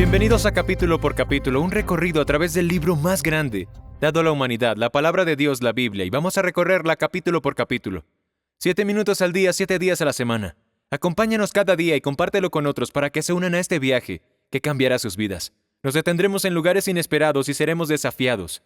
Bienvenidos a Capítulo por Capítulo, un recorrido a través del libro más grande dado a la humanidad, la palabra de Dios, la Biblia, y vamos a recorrerla capítulo por capítulo. 7 minutos al día, 7 días a la semana. Acompáñanos cada día y compártelo con otros para que se unan a este viaje que cambiará sus vidas. Nos detendremos en lugares inesperados y seremos desafiados.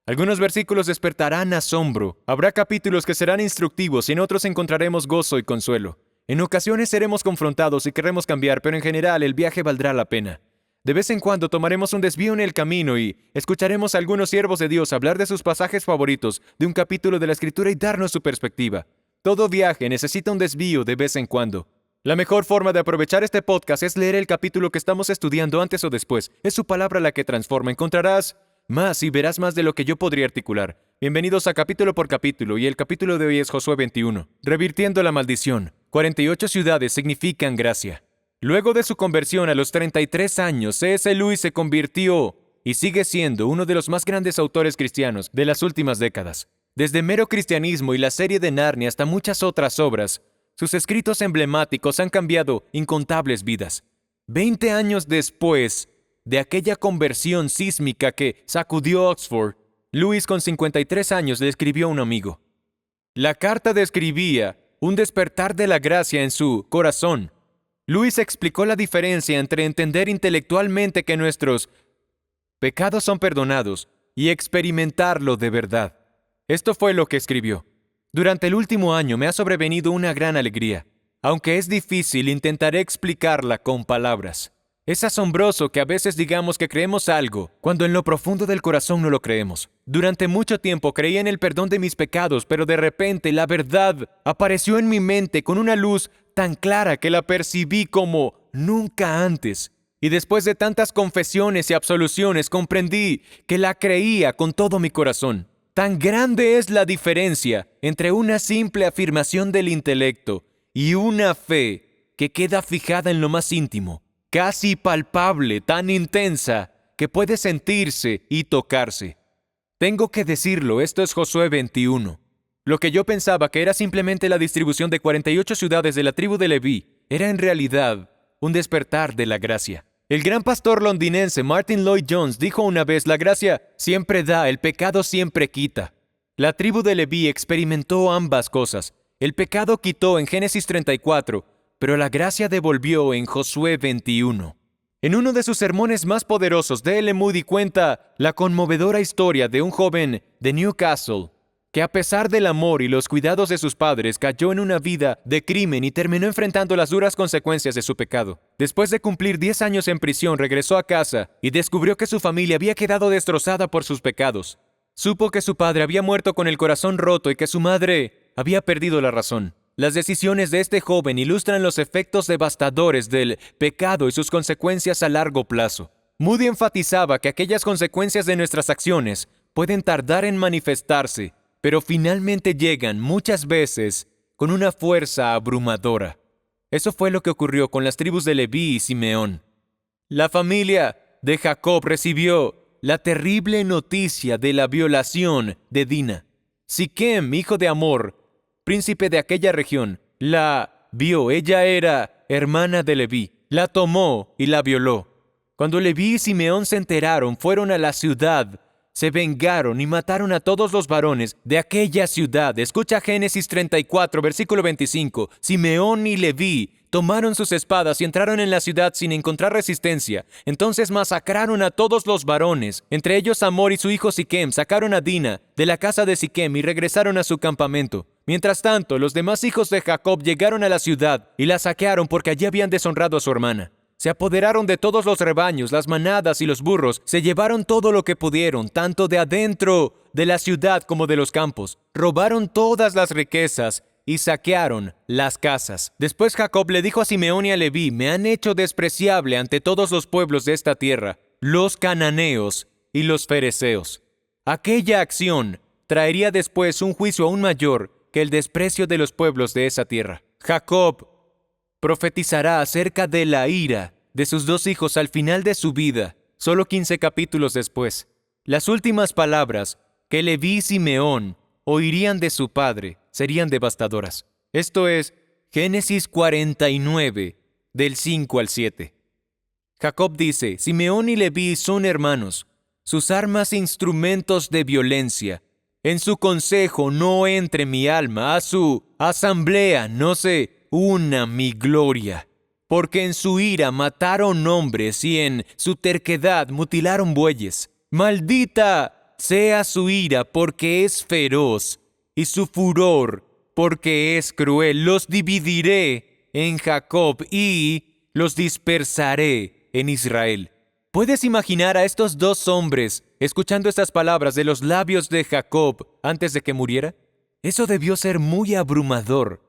Algunos versículos despertarán asombro. Habrá capítulos que serán instructivos y en otros encontraremos gozo y consuelo. En ocasiones seremos confrontados y querremos cambiar, pero en general el viaje valdrá la pena. De vez en cuando tomaremos un desvío en el camino y escucharemos a algunos siervos de Dios hablar de sus pasajes favoritos de un capítulo de la Escritura y darnos su perspectiva. Todo viaje necesita un desvío de vez en cuando. La mejor forma de aprovechar este podcast es leer el capítulo que estamos estudiando antes o después. Es su palabra la que transforma. Encontrarás más y verás más de lo que yo podría articular. Bienvenidos a Capítulo por Capítulo y el capítulo de hoy es Josué 21. Revirtiendo la maldición. 48 ciudades significan gracia. Luego de su conversión a los 33 años, C.S. Lewis se convirtió y sigue siendo uno de los más grandes autores cristianos de las últimas décadas. Desde Mero Cristianismo y la serie de Narnia hasta muchas otras obras, sus escritos emblemáticos han cambiado incontables vidas. 20 años después de aquella conversión sísmica que sacudió Oxford, Lewis con 53 años le escribió a un amigo. La carta describía un despertar de la gracia en su corazón. Lewis explicó la diferencia entre entender intelectualmente que nuestros pecados son perdonados y experimentarlo de verdad. Esto fue lo que escribió. Durante el último año me ha sobrevenido una gran alegría. Aunque es difícil, intentaré explicarla con palabras. Es asombroso que a veces digamos que creemos algo, cuando en lo profundo del corazón no lo creemos. Durante mucho tiempo creía en el perdón de mis pecados, pero de repente la verdad apareció en mi mente con una luz tan clara que la percibí como nunca antes. Y después de tantas confesiones y absoluciones comprendí que la creía con todo mi corazón. Tan grande es la diferencia entre una simple afirmación del intelecto y una fe que queda fijada en lo más íntimo, casi palpable, tan intensa que puede sentirse y tocarse. Tengo que decirlo, esto es Josué 21. Lo que yo pensaba que era simplemente la distribución de 48 ciudades de la tribu de Leví, era en realidad un despertar de la gracia. El gran pastor londinense Martin Lloyd-Jones dijo una vez, la gracia siempre da, el pecado siempre quita. La tribu de Leví experimentó ambas cosas. El pecado quitó en Génesis 34, pero la gracia devolvió en Josué 21. En uno de sus sermones más poderosos, D.L. Moody cuenta la conmovedora historia de un joven de Newcastle que a pesar del amor y los cuidados de sus padres, cayó en una vida de crimen y terminó enfrentando las duras consecuencias de su pecado. Después de cumplir 10 años en prisión, regresó a casa y descubrió que su familia había quedado destrozada por sus pecados. Supo que su padre había muerto con el corazón roto y que su madre había perdido la razón. Las decisiones de este joven ilustran los efectos devastadores del pecado y sus consecuencias a largo plazo. Moody enfatizaba que aquellas consecuencias de nuestras acciones pueden tardar en manifestarse, pero finalmente llegan muchas veces con una fuerza abrumadora. Eso fue lo que ocurrió con las tribus de Leví y Simeón. La familia de Jacob recibió la terrible noticia de la violación de Dina. Siquem, hijo de Amor, príncipe de aquella región, la vio. Ella era hermana de Leví. La tomó y la violó. Cuando Leví y Simeón se enteraron, fueron a la ciudad, se vengaron y mataron a todos los varones de aquella ciudad. Escucha Génesis 34, versículo 25. Simeón y Leví tomaron sus espadas y entraron en la ciudad sin encontrar resistencia. Entonces masacraron a todos los varones, entre ellos Amor y su hijo Siquem. Sacaron a Dina de la casa de Siquem y regresaron a su campamento. Mientras tanto, los demás hijos de Jacob llegaron a la ciudad y la saquearon porque allí habían deshonrado a su hermana. Se apoderaron de todos los rebaños, las manadas y los burros. Se llevaron todo lo que pudieron, tanto de adentro de la ciudad como de los campos. Robaron todas las riquezas y saquearon las casas. Después Jacob le dijo a Simeón y a Leví, me han hecho despreciable ante todos los pueblos de esta tierra, los cananeos y los fereceos. Aquella acción traería después un juicio aún mayor que el desprecio de los pueblos de esa tierra. Jacob profetizará acerca de la ira de sus 2 hijos al final de su vida, solo 15 capítulos después. Las últimas palabras que Leví y Simeón oirían de su padre serían devastadoras. Esto es Génesis 49, del 5 al 7. Jacob dice, Simeón y Leví son hermanos, sus armas instrumentos de violencia. En su consejo no entre mi alma, a su asamblea no se una mi gloria. Porque en su ira mataron hombres y en su terquedad mutilaron bueyes. Maldita sea su ira porque es feroz y su furor porque es cruel. Los dividiré en Jacob y los dispersaré en Israel. ¿Puedes imaginar a estos dos hombres escuchando estas palabras de los labios de Jacob antes de que muriera? Eso debió ser muy abrumador.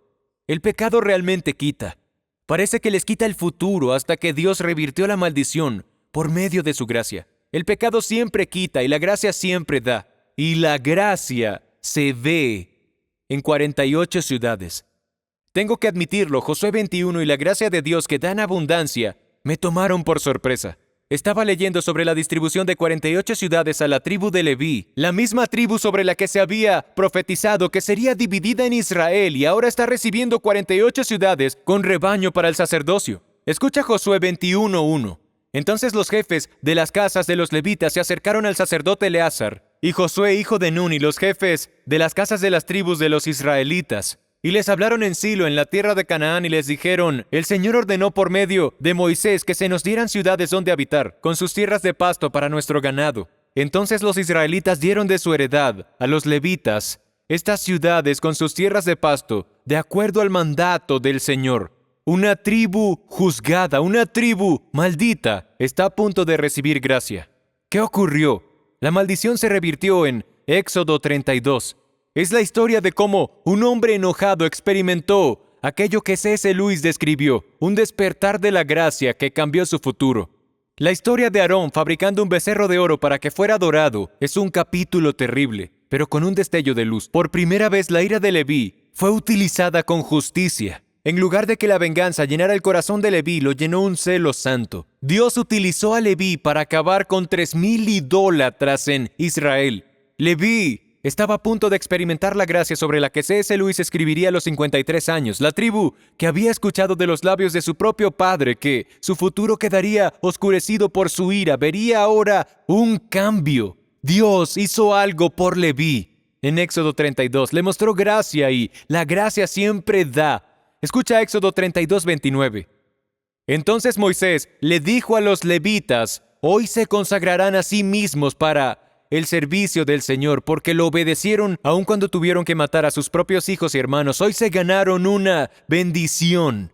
El pecado realmente quita. Parece que les quita el futuro hasta que Dios revirtió la maldición por medio de su gracia. El pecado siempre quita y la gracia siempre da. Y la gracia se ve en 48 ciudades. Tengo que admitirlo, Josué 21 y la gracia de Dios que da en abundancia me tomaron por sorpresa. Estaba leyendo sobre la distribución de 48 ciudades a la tribu de Leví, la misma tribu sobre la que se había profetizado que sería dividida en Israel y ahora está recibiendo 48 ciudades con rebaño para el sacerdocio. Escucha Josué 21:1. Entonces los jefes de las casas de los levitas se acercaron al sacerdote Eleazar, y Josué hijo de Nun y los jefes de las casas de las tribus de los israelitas. Y les hablaron en Silo, en la tierra de Canaán, y les dijeron, el Señor ordenó por medio de Moisés que se nos dieran ciudades donde habitar, con sus tierras de pasto para nuestro ganado. Entonces los israelitas dieron de su heredad a los levitas estas ciudades con sus tierras de pasto, de acuerdo al mandato del Señor. Una tribu juzgada, una tribu maldita, está a punto de recibir gracia. ¿Qué ocurrió? La maldición se revirtió en Éxodo 32. Es la historia de cómo un hombre enojado experimentó aquello que C.S. Lewis describió, un despertar de la gracia que cambió su futuro. La historia de Aarón fabricando un becerro de oro para que fuera adorado es un capítulo terrible, pero con un destello de luz. Por primera vez la ira de Leví fue utilizada con justicia. En lugar de que la venganza llenara el corazón de Leví, lo llenó un celo santo. Dios utilizó a Leví para acabar con 3,000 idólatras en Israel. Leví estaba a punto de experimentar la gracia sobre la que C.S. Lewis escribiría a los 53 años. La tribu que había escuchado de los labios de su propio padre que su futuro quedaría oscurecido por su ira, vería ahora un cambio. Dios hizo algo por Leví. En Éxodo 32 le mostró gracia y la gracia siempre da. Escucha Éxodo 32:29. Entonces Moisés le dijo a los levitas, hoy se consagrarán a sí mismos para el servicio del Señor, porque lo obedecieron aun cuando tuvieron que matar a sus propios hijos y hermanos. Hoy se ganaron una bendición.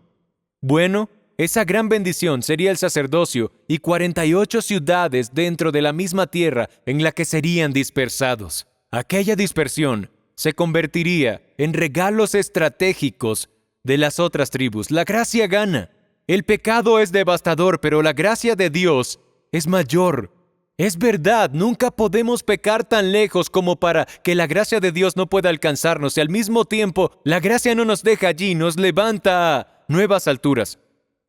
Bueno, esa gran bendición sería el sacerdocio y 48 ciudades dentro de la misma tierra en la que serían dispersados. Aquella dispersión se convertiría en regalos estratégicos de las otras tribus. La gracia gana. El pecado es devastador, pero la gracia de Dios es mayor. Es verdad, nunca podemos pecar tan lejos como para que la gracia de Dios no pueda alcanzarnos y al mismo tiempo la gracia no nos deja allí, nos levanta a nuevas alturas.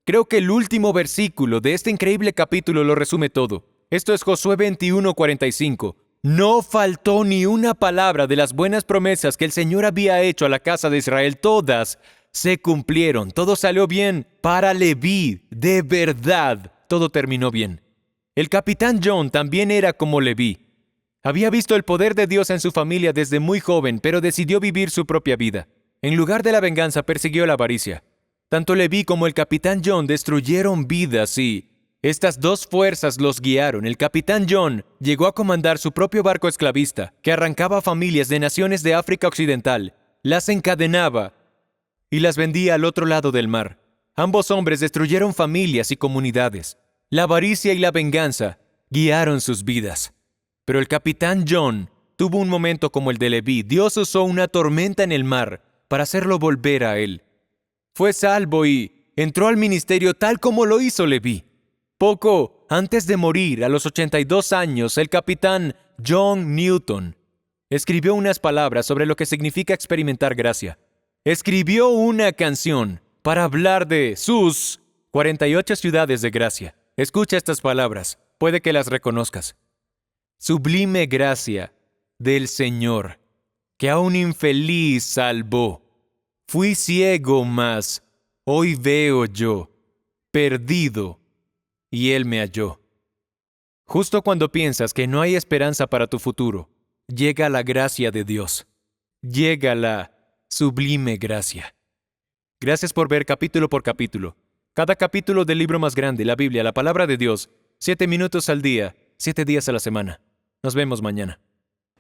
Creo que el último versículo de este increíble capítulo lo resume todo. Esto es Josué 21:45. No faltó ni una palabra de las buenas promesas que el Señor había hecho a la casa de Israel. Todas se cumplieron, todo salió bien para Leví, de verdad, todo terminó bien. El capitán John también era como Leví. Había visto el poder de Dios en su familia desde muy joven, pero decidió vivir su propia vida. En lugar de la venganza, persiguió la avaricia. Tanto Leví como el capitán John destruyeron vidas y estas dos fuerzas los guiaron. El capitán John llegó a comandar su propio barco esclavista, que arrancaba familias de naciones de África Occidental, las encadenaba y las vendía al otro lado del mar. Ambos hombres destruyeron familias y comunidades. La avaricia y la venganza guiaron sus vidas. Pero el capitán John tuvo un momento como el de Leví. Dios usó una tormenta en el mar para hacerlo volver a él. Fue salvo y entró al ministerio tal como lo hizo Leví. Poco antes de morir, a los 82 años, el capitán John Newton escribió unas palabras sobre lo que significa experimentar gracia. Escribió una canción para hablar de sus 48 ciudades de gracia. Escucha estas palabras, puede que las reconozcas. Sublime gracia del Señor, que a un infeliz salvó. Fui ciego, mas hoy veo yo, perdido, y Él me halló. Justo cuando piensas que no hay esperanza para tu futuro, llega la gracia de Dios. Llega la sublime gracia. Gracias por ver capítulo por capítulo. Cada capítulo del libro más grande, la Biblia, la palabra de Dios, 7 minutos al día, 7 días a la semana. Nos vemos mañana.